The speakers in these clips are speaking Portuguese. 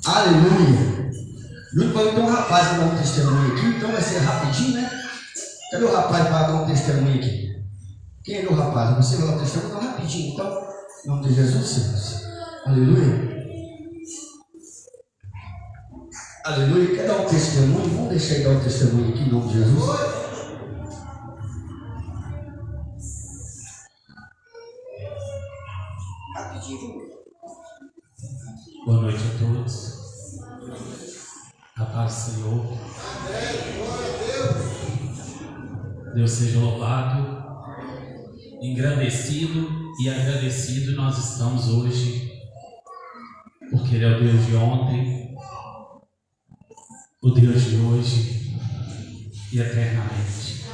Aleluia. Júlio falou que tem um rapaz para dar um testemunho aqui, então vai ser rapidinho, né? Cadê o rapaz para dar um testemunho aqui? Quem é o rapaz? Você vai dar um testemunho? Então, rapidinho. Então, em nome de Jesus, Senhor. Aleluia. Aleluia. Quer dar um testemunho? Vamos deixar ele dar um testemunho aqui em nome de Jesus. Rapidinho. Boa noite a todos. A paz do Senhor. Deus seja louvado, engrandecido e agradecido nós estamos hoje, porque Ele é o Deus de ontem, o Deus de hoje e eternamente.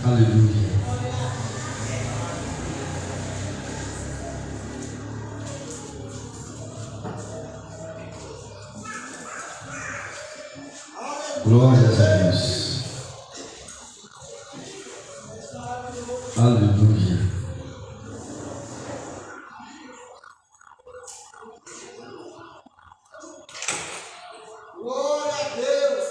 Aleluia. Glórias a Deus. Aleluia. Glória a Deus.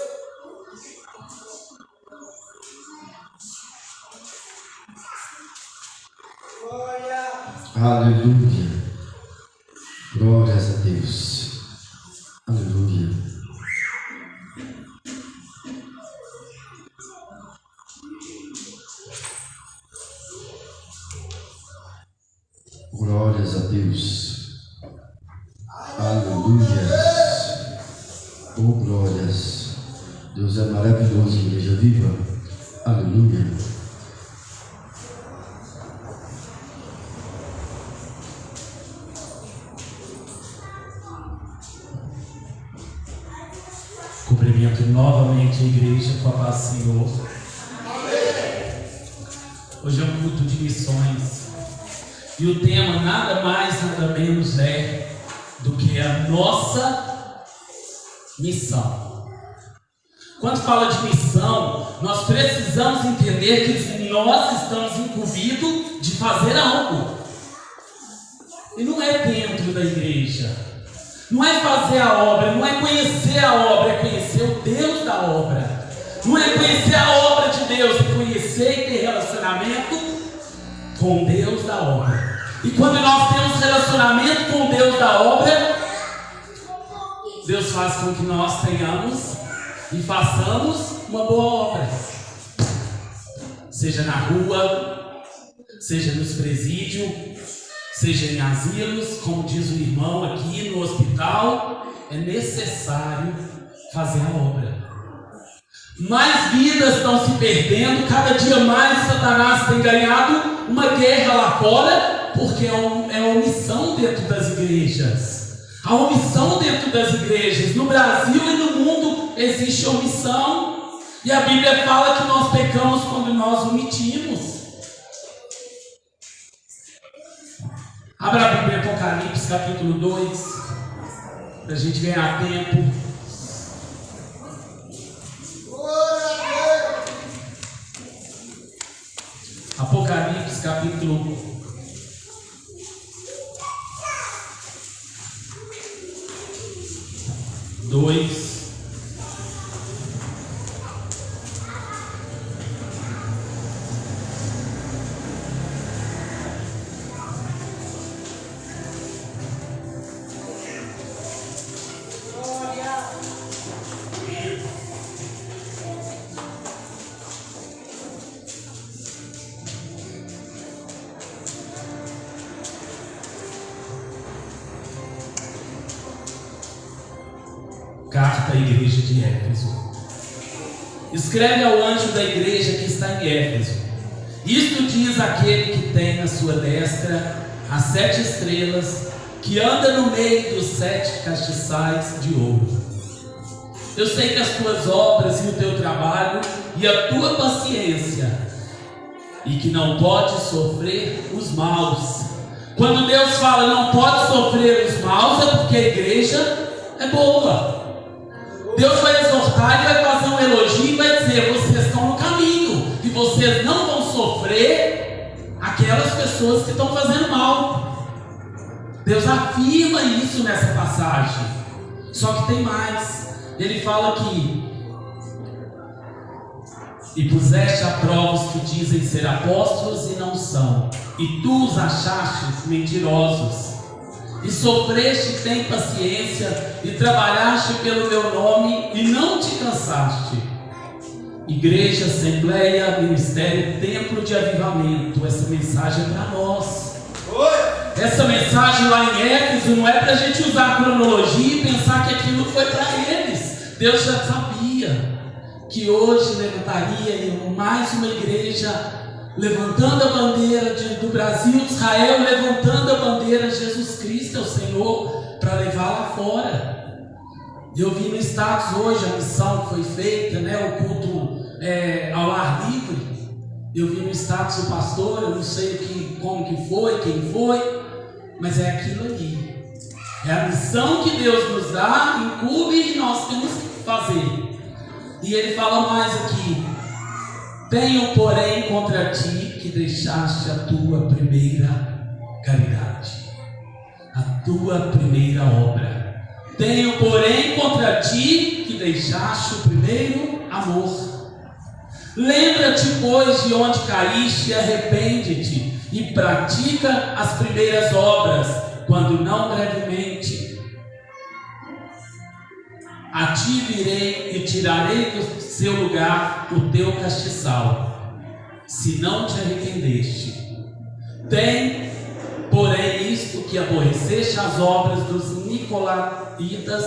Glória. Aleluia. Glórias a Deus. Aleluia. Glórias a Deus. Aleluia. Oh, glórias. Deus é maravilhoso, igreja viva. Aleluia. Cumprimento novamente a igreja com a paz do Senhor. Hoje é um culto de missões. E o tema nada mais, nada menos é do que a nossa missão. Quando fala de missão, nós precisamos entender que nós estamos incumbidos de fazer algo. E não é dentro da igreja. Não é fazer a obra, não é conhecer a obra, é conhecer o Deus da obra. Não é conhecer a obra de Deus, é conhecer e ter relacionamento com Deus da obra. E quando nós temos relacionamento com Deus da obra, Deus faz com que nós tenhamos e façamos uma boa obra. Seja na rua, seja nos presídios, seja em asilos, como diz o irmão aqui no hospital, é necessário fazer a obra. Mais vidas estão se perdendo, cada dia mais Satanás tem ganhado uma guerra lá fora, porque é omissão dentro das igrejas. A omissão dentro das igrejas, no Brasil e no mundo existe omissão, e a Bíblia fala que nós pecamos quando nós omitimos. Abra a Bíblia em Apocalipse capítulo 2, para a gente ganhar tempo. Apocalipse capítulo 2. Carta à igreja de Éfeso. Escreve ao anjo da igreja que está em Éfeso: isto diz aquele que tem na sua destra as 7 estrelas, que anda no meio dos 7 castiçais de ouro. Eu sei que as tuas obras e o teu trabalho e a tua paciência, e que não pode sofrer os maus. Quando Deus fala não pode sofrer os maus, é porque a igreja é boa. Deus vai exortar e vai fazer um elogio e vai dizer: vocês estão no caminho e vocês não vão sofrer aquelas pessoas que estão fazendo mal. Deus afirma isso nessa passagem. Só que tem mais. Ele fala que e puseste a prova os que dizem ser apóstolos e não são, e tu os achastes mentirosos, e sofreste sem paciência, e trabalhaste pelo meu nome, e não te cansaste. Igreja, Assembleia, Ministério, Templo de Avivamento. Essa mensagem é para nós. Essa mensagem lá em Éfeso não é para a gente usar a cronologia e pensar que aquilo foi para eles. Deus já sabia que hoje levantaria mais uma igreja levantando a bandeira do Brasil, de Israel, levantando a bandeira de Jesus Cristo é o Senhor, para levar lá fora. Eu vi no status hoje a missão que foi feita, né, o culto ao ar livre. Eu vi no status o pastor, eu não sei como que foi, quem foi, mas é aquilo ali. É a missão que Deus nos dá, incumbe e nós temos que fazer. E ele fala mais aqui: tenho, porém, contra ti que deixaste a tua primeira caridade, a tua primeira obra. Tenho, porém, contra ti que deixaste o primeiro amor. Lembra-te, pois, de onde caíste e arrepende-te, e pratica as primeiras obras, quando não brevemente a ti virei e tirarei do seu lugar o teu castiçal, se não te arrependeste. Tem, porém, isto que aborreceste as obras dos nicolaítas,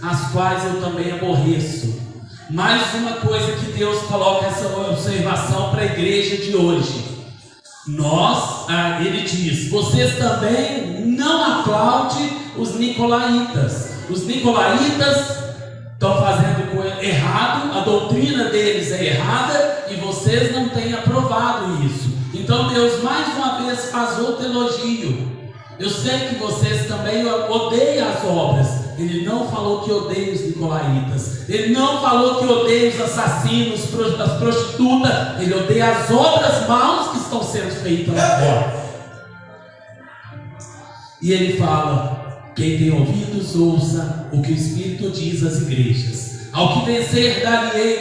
as quais eu também aborreço. Mais uma coisa que Deus coloca essa observação para a igreja de hoje. Ele diz: vocês também não aplaudem os nicolaítas. Os nicolaítas estão fazendo errado, a doutrina deles é errada e vocês não têm aprovado isso. Então Deus mais uma vez faz outro elogio. Eu sei que vocês também odeiam as obras. Ele não falou que odeia os nicolaítas. Ele não falou que odeia os assassinos, as prostitutas. Ele odeia as obras maus que estão sendo feitas lá fora. E ele fala: quem tem ouvidos, ouça o que o Espírito diz às igrejas. Ao que vencer, dar-lhe-ei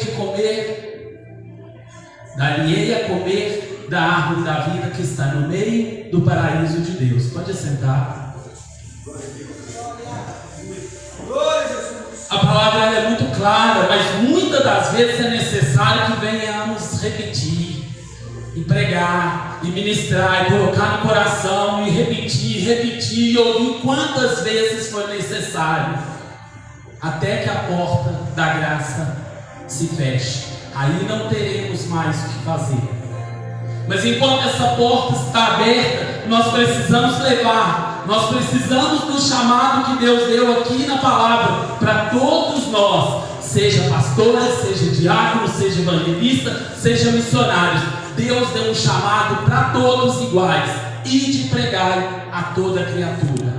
a comer da árvore da vida que está no meio do paraíso de Deus. Pode assentar. A palavra é muito clara, mas muitas das vezes é necessário que venhamos repetir, e pregar, e ministrar, e colocar no coração, e repetir, e ouvir quantas vezes for necessário, até que a porta da graça se feche. Aí não teremos mais o que fazer. Mas enquanto essa porta está aberta, nós precisamos levar, nós precisamos do chamado que Deus deu aqui na palavra para todos nós, seja pastores, seja diáconos, seja evangelistas, seja missionários. Deus deu um chamado para todos iguais, e de pregar a toda criatura.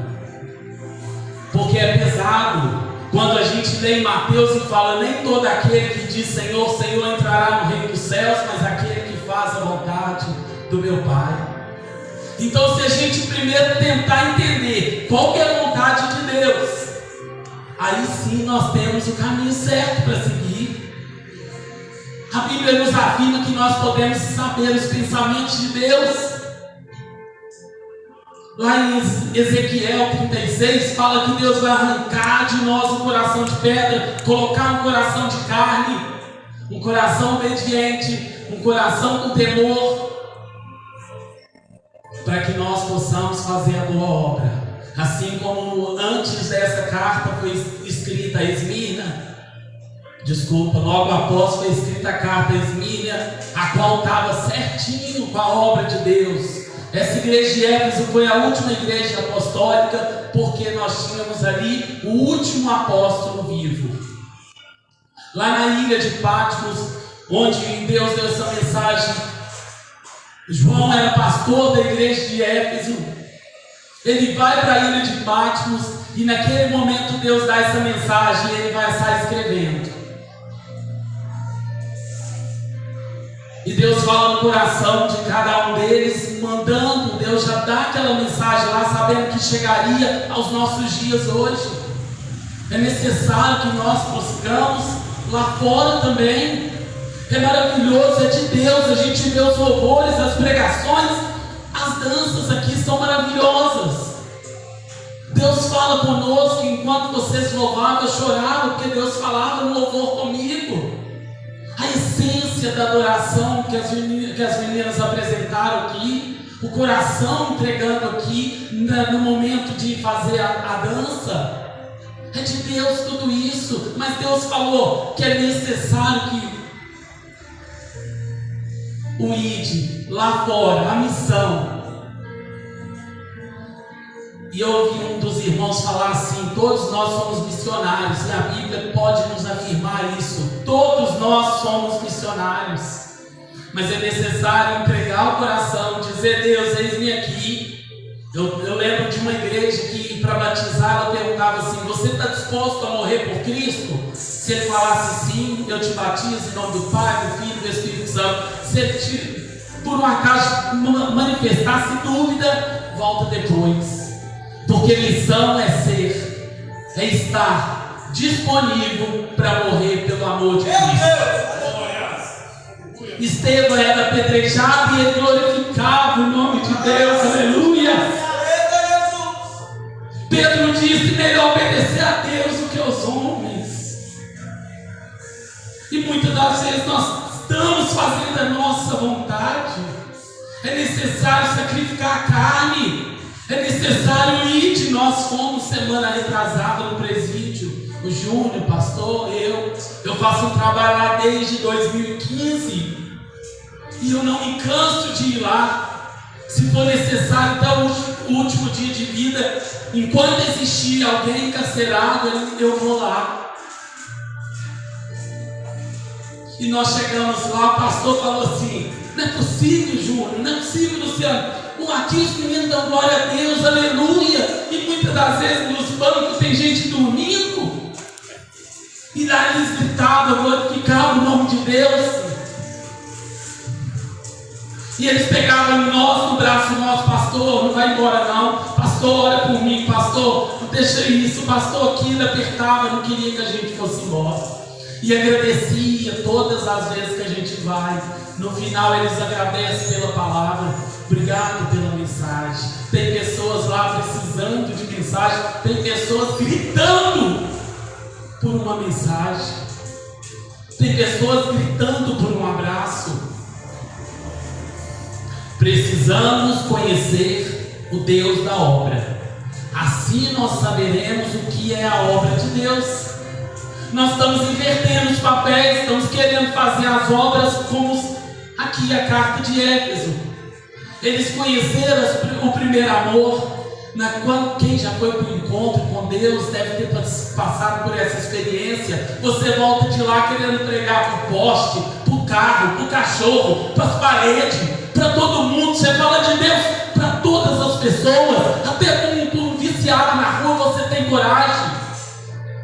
Porque é pesado quando a gente lê em Mateus e fala: nem todo aquele que diz Senhor, Senhor entrará no reino dos céus, mas aquele que faz a vontade do meu Pai. Então, se a gente primeiro tentar entender qual que é a vontade de Deus, aí sim nós temos o caminho certo para seguir. A Bíblia nos afirma que nós podemos saber os pensamentos de Deus. Lá em Ezequiel 36 fala que Deus vai arrancar de nós um coração de pedra, colocar um coração de carne, um coração obediente, um coração com temor, para que nós possamos fazer a boa obra. Assim como antes dessa carta foi escrita a Esmirna, logo após foi escrita a carta a Esmirna, a qual estava certinho com a obra de Deus. Essa igreja de Éfeso foi a última igreja apostólica, porque nós tínhamos ali o último apóstolo vivo. Lá na ilha de Patmos, onde Deus deu essa mensagem, João era pastor da igreja de Éfeso. Ele vai para a ilha de Patmos e naquele momento Deus dá essa mensagem e ele vai sair escrevendo. E Deus fala no coração de cada um deles, mandando. Deus já dá aquela mensagem lá, sabe sabendo que chegaria aos nossos dias hoje. É necessário que nós buscamos lá fora também. É maravilhoso, é de Deus. A gente vê os louvores, as pregações, as danças aqui são maravilhosas. Deus fala conosco enquanto vocês louvavam, eu chorava, porque Deus falava no louvor comigo. A essência da adoração que as meninas apresentaram aqui, o coração entregando aqui no momento de fazer a dança, é de Deus tudo isso. Mas Deus falou que é necessário que o ID lá fora, a missão. E eu ouvi um dos irmãos falar assim: todos nós somos missionários, e a Bíblia pode nos afirmar isso. Todos nós somos missionários, mas é necessário entregar o coração, dizer: Deus, eis-me aqui. Eu lembro de uma igreja que para batizar eu perguntava assim: você está disposto a morrer por Cristo? Se ele falasse sim, eu te batizo em nome do Pai, do Filho e do Espírito Santo. Se ele por um acaso manifestasse dúvida, volta depois. Porque missão é ser, é estar disponível para morrer pelo amor de Cristo. Estevão era apedrejado e ele glorificava o nome de Deus, aleluia. Pedro disse: melhor obedecer a Deus do que aos homens. E muitas das vezes nós estamos fazendo a nossa vontade. É necessário sacrificar a carne. É necessário ir. Nós fomos semana retrasada no presídio. O Júnior, pastor, eu faço um trabalho lá desde 2015. E eu não me canso de ir lá. Se for necessário, até o último dia de vida, enquanto existir alguém encarcerado, eu vou lá. E nós chegamos lá, o pastor falou assim: não é possível, Júnior, não é possível, Luciano. Aqui os meninos dão glória a Deus, aleluia. E muitas das vezes nos bancos tem gente dormindo. E lá eles gritavam, glorificavam o nome de Deus. E eles pegavam nós no braço nosso: pastor, não vai embora não. Pastor, ora por mim. Pastor, não deixa isso. Pastor, aquilo apertava, não queria que a gente fosse embora. E agradecia todas as vezes que a gente vai. No final eles agradecem pela palavra. Obrigado pela mensagem. Tem pessoas lá precisando de mensagem. Tem pessoas gritando por uma mensagem. Tem pessoas gritando por um abraço. Precisamos conhecer o Deus da obra. Assim nós saberemos o que é a obra de Deus. Nós estamos invertendo os papéis, estamos querendo fazer as obras como aqui a carta de Éfeso. Eles conheceram o primeiro amor. Quem já foi para o encontro com Deus deve ter passado por essa experiência. Você volta de lá querendo pregar para o poste, para o carro, para o cachorro, para as paredes, para todo mundo. Você fala de Deus para todas as pessoas. Até com um viciado na rua você tem coragem.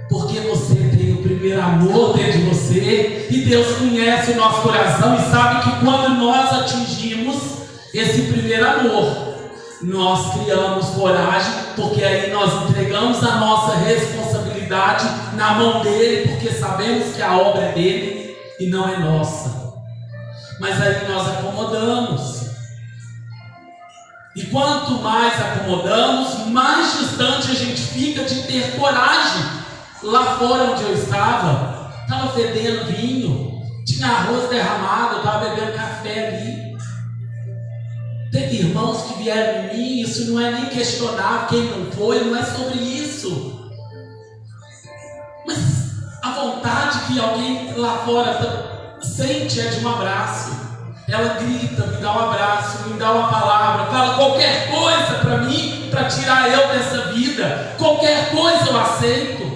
Porque você tem o primeiro amor dentro de você. E Deus conhece o nosso coração e sabe que quando nós atingimos esse primeiro amor, nós criamos coragem, porque aí nós entregamos a nossa responsabilidade na mão dele, porque sabemos que a obra é dele e não é nossa. Mas aí nós acomodamos. E quanto mais acomodamos, mais distante a gente fica de ter coragem. Lá fora onde eu estava fedendo vinho, tinha arroz derramado, eu estava bebendo café ali. Teve irmãos que vieram em mim, isso não é nem questionar quem não foi, não é sobre isso. Mas a vontade que alguém lá fora sente é de um abraço. Ela grita, me dá um abraço, me dá uma palavra, fala qualquer coisa para mim, para tirar eu dessa vida. Qualquer coisa eu aceito.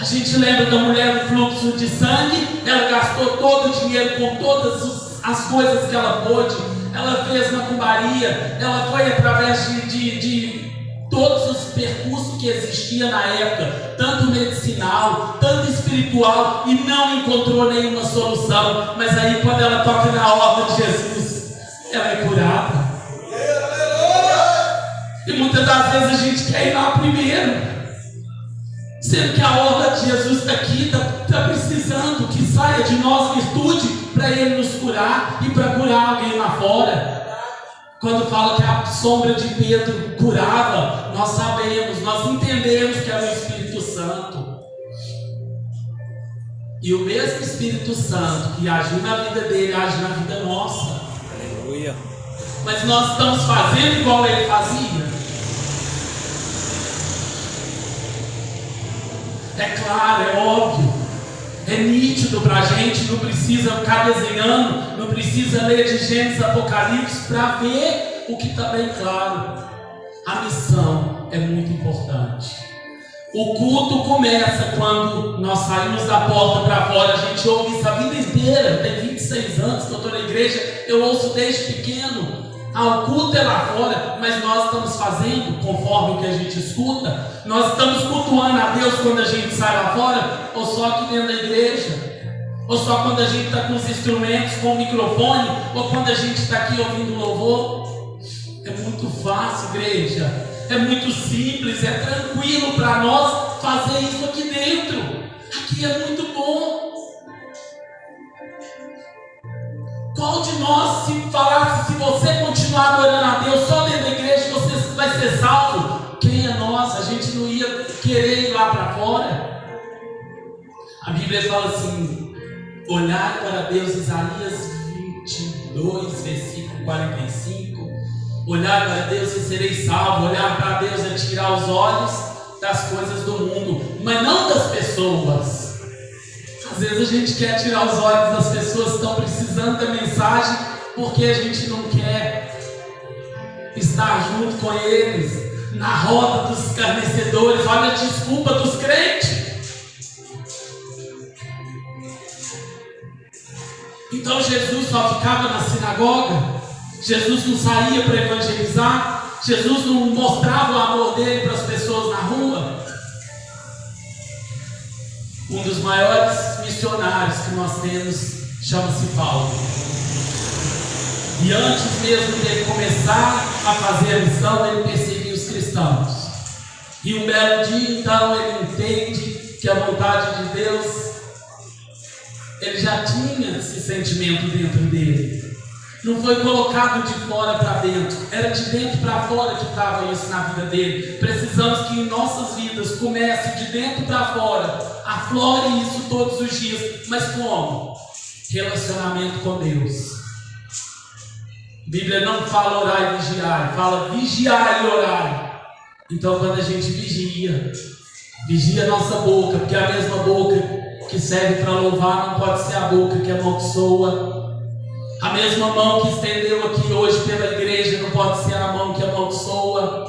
A gente lembra da mulher no fluxo de sangue, ela gastou todo o dinheiro com todas as coisas que ela pôde. Ela fez macumbaria, ela foi através de todos os percursos que existia na época, tanto medicinal, tanto espiritual, e não encontrou nenhuma solução. Mas aí quando ela toca na obra de Jesus, ela é curada. E muitas das às vezes a gente quer ir lá primeiro, sendo que a obra de Jesus está aqui, está precisando que saia de nós virtude para Ele nos curar e para curar alguém lá fora. Quando fala que a sombra de Pedro curava, nós sabemos, nós entendemos que era o Espírito Santo. E o mesmo Espírito Santo que agiu na vida dele, age na vida nossa. Aleluia. Mas nós estamos fazendo igual ele fazia. É claro, é óbvio, é nítido para a gente, não precisa ficar desenhando, não precisa ler de Gênesis, Apocalipse para ver o que está bem claro. A missão é muito importante. O culto começa quando nós saímos da porta para fora. A gente ouve isso a vida inteira. Eu tenho 26 anos que eu estou na igreja, eu ouço desde pequeno. O culto é lá fora, mas nós estamos fazendo conforme o que a gente escuta. Nós estamos cultuando a Deus quando a gente sai lá fora, ou só aqui dentro da igreja, ou só quando a gente está com os instrumentos, com o microfone, ou quando a gente está aqui ouvindo louvor. É muito fácil, igreja, é muito simples, é tranquilo para nós fazer isso aqui dentro. Aqui é muito bom. Qual de nós, se falasse, se você continuar adorando a Deus só dentro da igreja, você vai ser salvo? Quem é nós? A gente não ia querer ir lá para fora. A Bíblia fala assim: olhar para Deus, Isaías 22, versículo 45. Olhar para Deus e sereis salvos. Olhar para Deus é tirar os olhos das coisas do mundo, mas não das pessoas. Às vezes a gente quer tirar os olhos das pessoas que estão precisando da mensagem, porque a gente não quer estar junto com eles, na roda dos escarnecedores. Olha a desculpa dos crentes. Então Jesus só ficava na sinagoga, Jesus não saía para evangelizar, Jesus não mostrava o amor dele para as pessoas na rua. Um dos maiores missionários que nós temos chama-se Paulo. E antes mesmo dele começar a fazer a missão, ele perseguia os cristãos. E um belo dia, então, ele entende que a vontade de Deus, ele já tinha esse sentimento dentro dele. Não foi colocado de fora para dentro, era de dentro para fora que estava isso na vida dele. Precisamos que em nossas vidas comece de dentro para fora, aflore isso todos os dias. Mas como? Relacionamento com Deus. A Bíblia não fala orar e vigiar, fala vigiar e orar. Então quando a gente vigia a nossa boca, porque a mesma boca que serve para louvar não pode ser a boca que amaldiçoa. A mesma mão que estendeu aqui hoje pela igreja não pode ser a mão que amaldiçoa.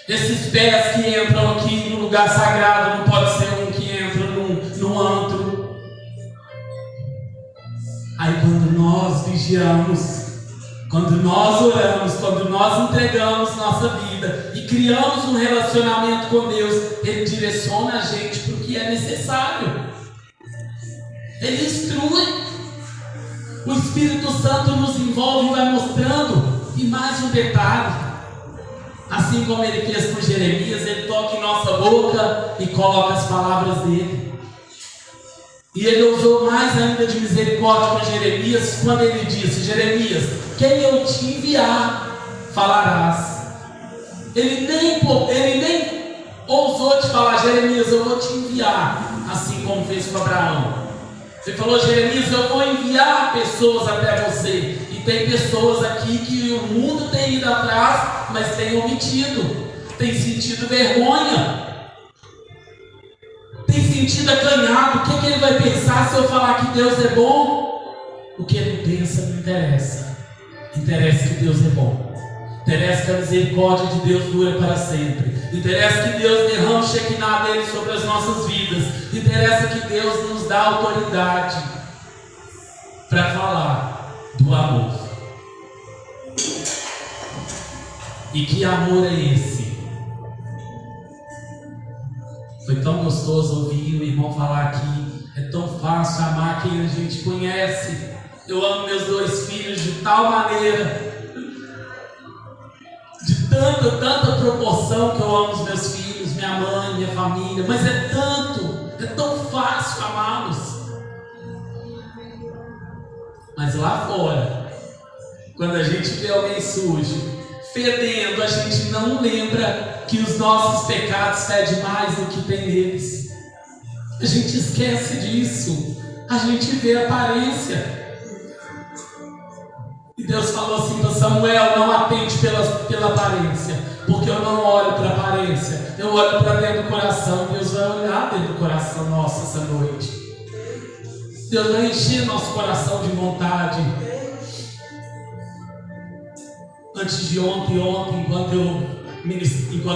Esses pés que entram aqui no lugar sagrado não pode ser um que entra num antro. Aí quando nós vigiamos, quando nós oramos, quando nós entregamos nossa vida e criamos um relacionamento com Deus, Ele direciona a gente para o que é necessário. Ele instrui. O Espírito Santo nos envolve e vai mostrando. E mais um detalhe: assim como ele fez com Jeremias, ele toca em nossa boca e coloca as palavras dele. E ele usou mais ainda de misericórdia com Jeremias, quando ele disse: Jeremias, quem eu te enviar, falarás. Ele nem ousou te falar: Jeremias, eu vou te enviar, assim como fez com Abraão. Ele falou: Jeremias, eu vou enviar pessoas até você. E tem pessoas aqui que o mundo tem ido atrás, mas tem omitido, tem sentido vergonha, tem sentido acanhado. O que ele vai pensar se eu falar que Deus é bom? O que ele pensa não interessa. Interessa que Deus é bom. Interessa que a misericórdia de Deus dura para sempre. Interessa que Deus derrame o Shekinah dele sobre as nossas vidas. Interessa que Deus nos dá autoridade para falar do amor. E que amor é esse? Foi tão gostoso ouvir o irmão falar aqui. É tão fácil amar quem a gente conhece. Eu amo meus 2 filhos de tal maneira tanta proporção que eu amo os meus filhos, minha mãe, minha família, mas é tão fácil amá-los. Mas lá fora, quando a gente vê alguém sujo, fedendo, a gente não lembra que os nossos pecados fedem mais do que tem neles. A gente esquece disso. A gente vê a aparência. E Deus falou assim para Samuel: não atente pela aparência, porque eu não olho para a aparência, eu olho para dentro do coração. Deus vai olhar dentro do coração nosso essa noite. Deus vai encher nosso coração de vontade. Antes de ontem, enquanto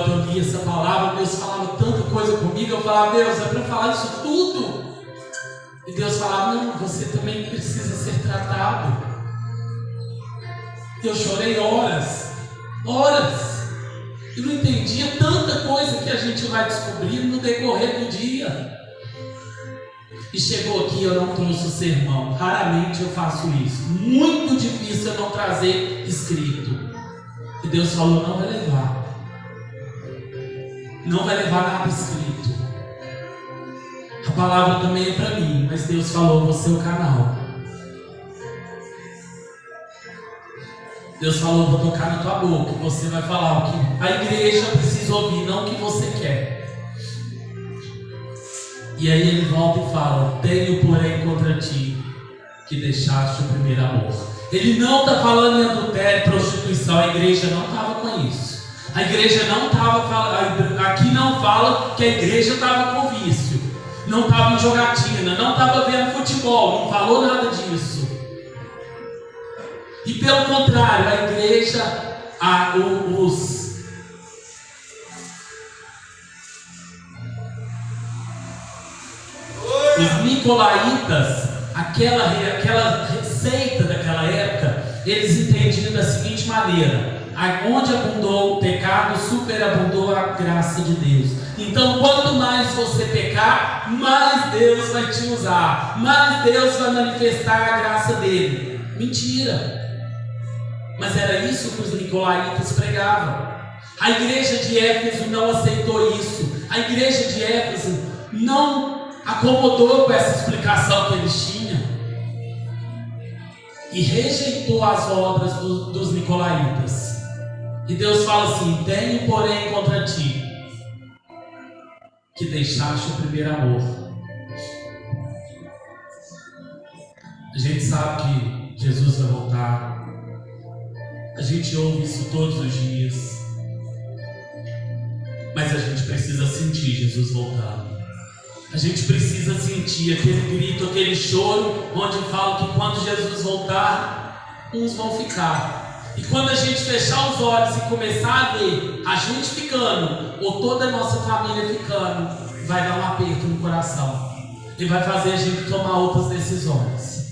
eu li essa palavra, Deus falava tanta coisa comigo. Eu falava: Deus, é para falar isso tudo? E Deus falava: não, você também precisa ser tratado. Eu chorei horas, e não entendia tanta coisa que a gente vai descobrir no decorrer do dia. E chegou aqui, eu não trouxe o sermão. Raramente eu faço isso. Muito difícil eu não trazer escrito. E Deus falou: não vai levar. Não vai levar nada escrito. A palavra também é para mim, mas Deus falou: você é o canal. Deus falou: vou tocar na tua boca. Você vai falar o que a igreja precisa ouvir, não o que você quer. E aí ele volta e fala: tenho porém contra ti que deixaste o primeiro amor. Ele não está falando em adultério, prostituição. A igreja não estava com isso. A igreja não estava falando. Aqui não fala que a igreja estava com vício, não estava em jogatina, não estava vendo futebol, não falou nada disso. E pelo contrário, a igreja, os nicolaítas, aquela receita daquela época, eles entendiam da seguinte maneira: onde abundou o pecado, superabundou a graça de Deus. Então, quanto mais você pecar, mais Deus vai te usar, mais Deus vai manifestar a graça dele. Mentira! Mas era isso que os nicolaítas pregavam. A igreja de Éfeso não aceitou isso. A igreja de Éfeso não acomodou com essa explicação que eles tinham e rejeitou as obras dos nicolaítas. E Deus fala assim: tenho porém contra ti que deixaste o primeiro amor. A gente sabe que Jesus vai voltar. A gente ouve isso todos os dias. Mas a gente precisa sentir Jesus voltando. A gente precisa sentir aquele grito, aquele choro, onde fala que quando Jesus voltar, uns vão ficar. E quando a gente fechar os olhos e começar a ver a gente ficando, ou toda a nossa família ficando, vai dar um aperto no coração e vai fazer a gente tomar outras decisões.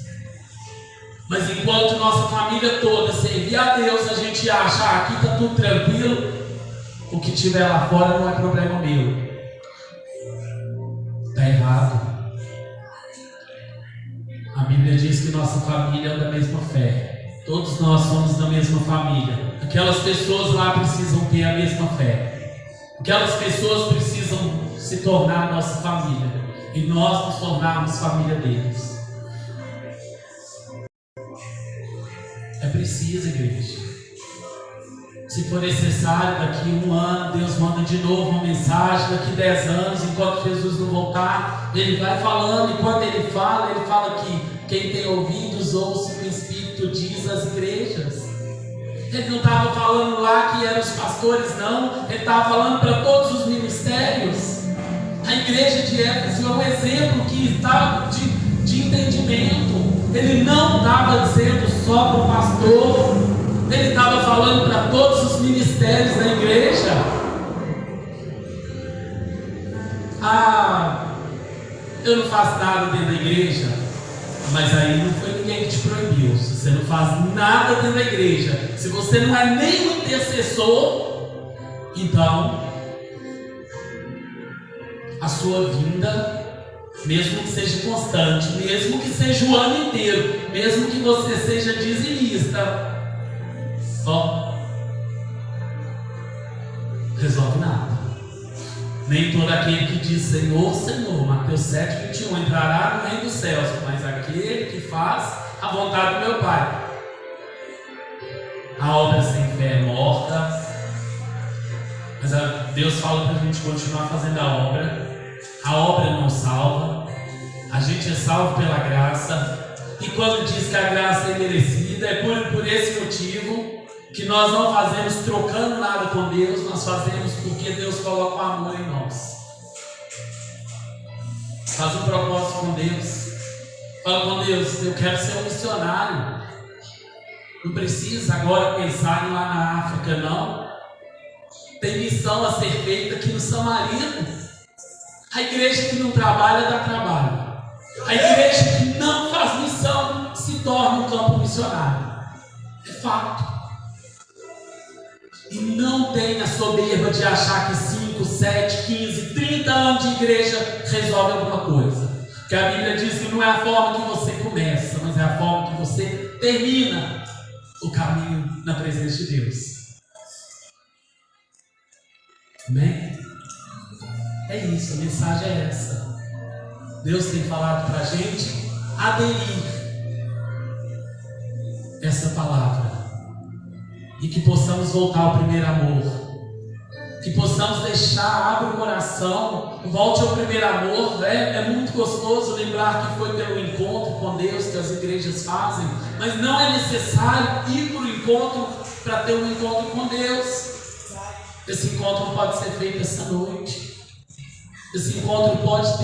Mas enquanto nossa família toda servir a Deus, a gente acha: aqui está tudo tranquilo, o que tiver lá fora não é problema meu. Está errado. A Bíblia diz que nossa família é da mesma fé. Todos nós somos da mesma família. Aquelas pessoas lá precisam ter a mesma fé. Aquelas pessoas precisam se tornar nossa família, e nós nos tornarmos família deles. É preciso, igreja. Se for necessário, daqui 1 ano, Deus manda de novo uma mensagem. Daqui 10 anos, enquanto Jesus não voltar, Ele vai falando. E quando Ele fala que quem tem ouvidos, ouça o que o Espírito diz às igrejas. Ele não estava falando lá que eram os pastores, não. Ele estava falando para todos os ministérios. A igreja de Éfeso é um exemplo que estava de entendimento. Ele não estava dizendo só para o pastor, ele estava falando para todos os ministérios da igreja. Eu não faço nada dentro da igreja. Mas aí não foi ninguém que te proibiu. Se você não faz nada dentro da igreja, se você não é nem um intercessor, então a sua vinda, mesmo que seja constante, mesmo que seja o ano inteiro, mesmo que você seja dizimista, Nem todo aquele que diz Senhor, Senhor, Mateus 7:21, entrará no reino dos céus, mas aquele que faz a vontade do meu Pai. A obra sem fé é morta, mas Deus fala para a gente continuar fazendo a obra não salva, a gente é salvo pela graça, e quando diz que a graça é merecida, é por esse motivo que nós não fazemos trocando nada com Deus, nós fazemos porque Deus coloca o amor em nós. Faz um propósito com Deus, fala com Deus, eu quero ser um missionário. Não precisa agora pensar em ir lá na África, não. Tem missão a ser feita aqui no Samarino. A igreja que não trabalha, dá trabalho. A igreja que não faz missão se torna um campo missionário. É fato. E não tenha soberba de achar que 5, 7, 15, 30 anos de igreja resolve alguma coisa. Porque a Bíblia diz que não é a forma que você começa, mas é a forma que você termina o caminho na presença de Deus. Amém? É isso, a mensagem é essa. Deus tem falado para a gente aderir essa palavra e que possamos voltar ao primeiro amor, que possamos deixar, abre o coração, volte ao primeiro amor. É muito gostoso lembrar que foi pelo encontro com Deus que as igrejas fazem, mas não é necessário ir para o encontro para ter um encontro com Deus. Esse encontro pode ser feito essa noite. Esse encontro pode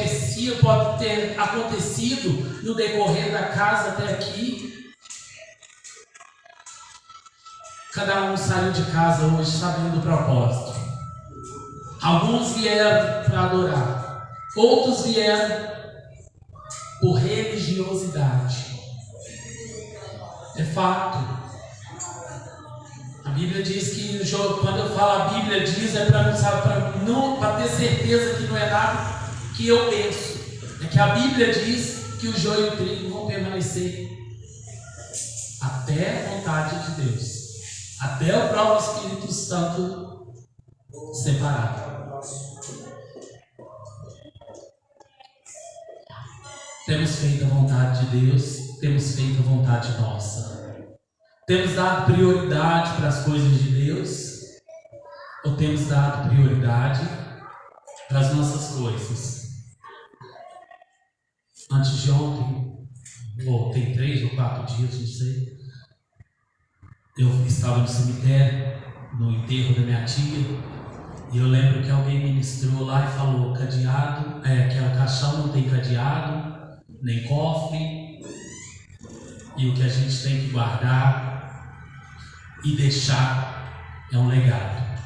ter acontecido no decorrer da casa até aqui. Cada um saiu de casa hoje sabendo o propósito. Alguns vieram para adorar, outros vieram por religiosidade. É fato. A Bíblia diz que, quando eu falo a Bíblia diz, é para ter certeza que não é nada que eu penso. É que a Bíblia diz que o joio e o trigo vão permanecer até a vontade de Deus, até o próprio Espírito Santo separar. Temos feito a vontade de Deus, temos feito a vontade nossa. Temos dado prioridade para as coisas de Deus, ou temos dado prioridade para as nossas coisas? Antes de ontem, ou tem 3 ou 4 dias, não sei, eu estava no cemitério, no enterro da minha tia, e eu lembro que alguém ministrou lá e falou: cadeado, que o caixão não tem cadeado, nem cofre, e o que a gente tem que guardar e deixar é um legado.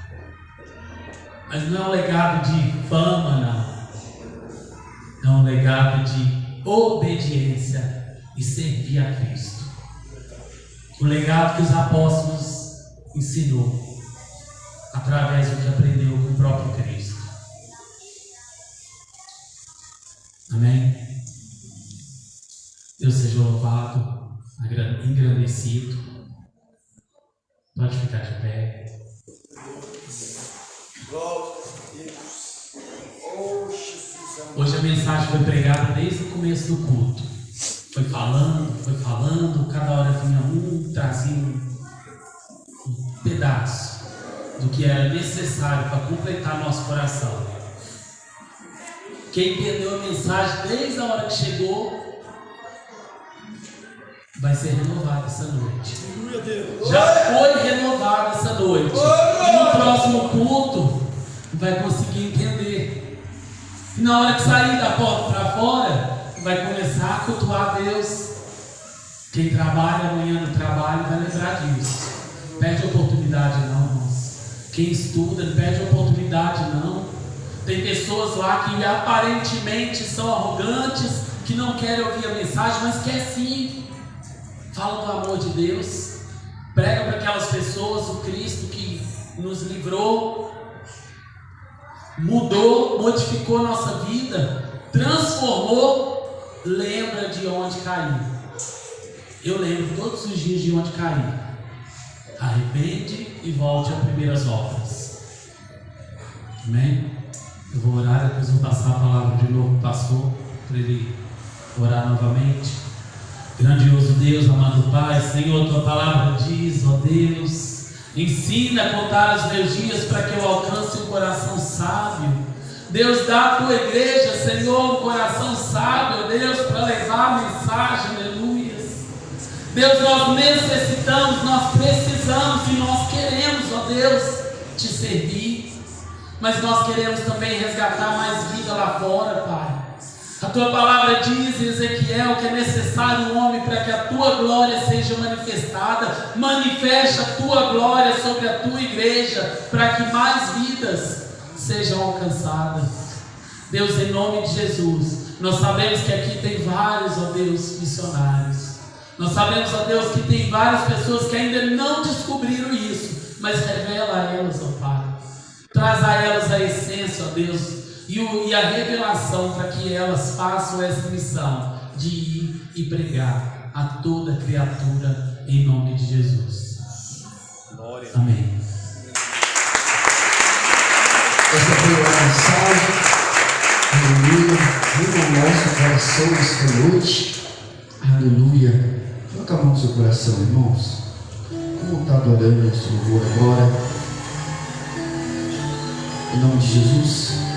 Mas não é um legado de fama, não. É um legado de obediência e servir a Cristo. O legado que os apóstolos ensinou através do que aprendeu com o próprio Cristo. Amém? Deus seja louvado, engrandecido. Pode ficar de pé. Hoje a mensagem foi pregada desde o começo do culto. Foi falando, cada hora vinha trazia um pedaço do que era necessário para completar nosso coração. Quem entendeu a mensagem desde a hora que chegou vai ser renovado essa noite. Já foi renovado essa noite. E no próximo culto vai conseguir entender. E na hora que sair da porta para fora, vai começar a cultuar Deus. Quem trabalha amanhã no trabalho vai lembrar disso. Não perde oportunidade não, irmãos. Quem estuda não perde oportunidade não. Tem pessoas lá que aparentemente são arrogantes, que não querem ouvir a mensagem, mas quer sim. Fala do amor de Deus, prega para aquelas pessoas o Cristo que nos livrou, mudou, modificou nossa vida, transformou. Lembra de onde caiu. Eu lembro todos os dias de onde caí. Arrepende e volte às primeiras obras. Amém? Eu vou orar, depois vou passar a palavra de novo para o pastor, para ele orar novamente. Grandioso Deus, amado Pai, Senhor, tua palavra diz, ó Deus, ensina a contar os meus dias para que eu alcance um coração sábio. Deus, dá à tua igreja, Senhor, um coração sábio, Deus, para levar a mensagem, aleluia. Deus, nós necessitamos, nós precisamos e nós queremos, ó Deus, te servir, mas nós queremos também resgatar mais vida lá fora, Pai. A tua palavra diz em Ezequiel que é necessário um homem para que a tua glória seja manifestada. Manifesta a tua glória sobre a tua igreja, para que mais vidas sejam alcançadas. Deus, em nome de Jesus, nós sabemos que aqui tem vários, ó Deus, missionários. Nós sabemos, ó Deus, que tem várias pessoas que ainda não descobriram isso, mas revela a elas, ó Pai. Traz a elas a essência, ó Deus, e a revelação para que elas façam essa missão de ir e pregar a toda criatura em nome de Jesus. Glória. Amém. Essa foi a mensagem. Aleluia. Viva o nosso coração nesta noite. Aleluia. Coloca a mão no seu coração, irmãos. Como está adorando esse louvor agora? Em nome de Jesus.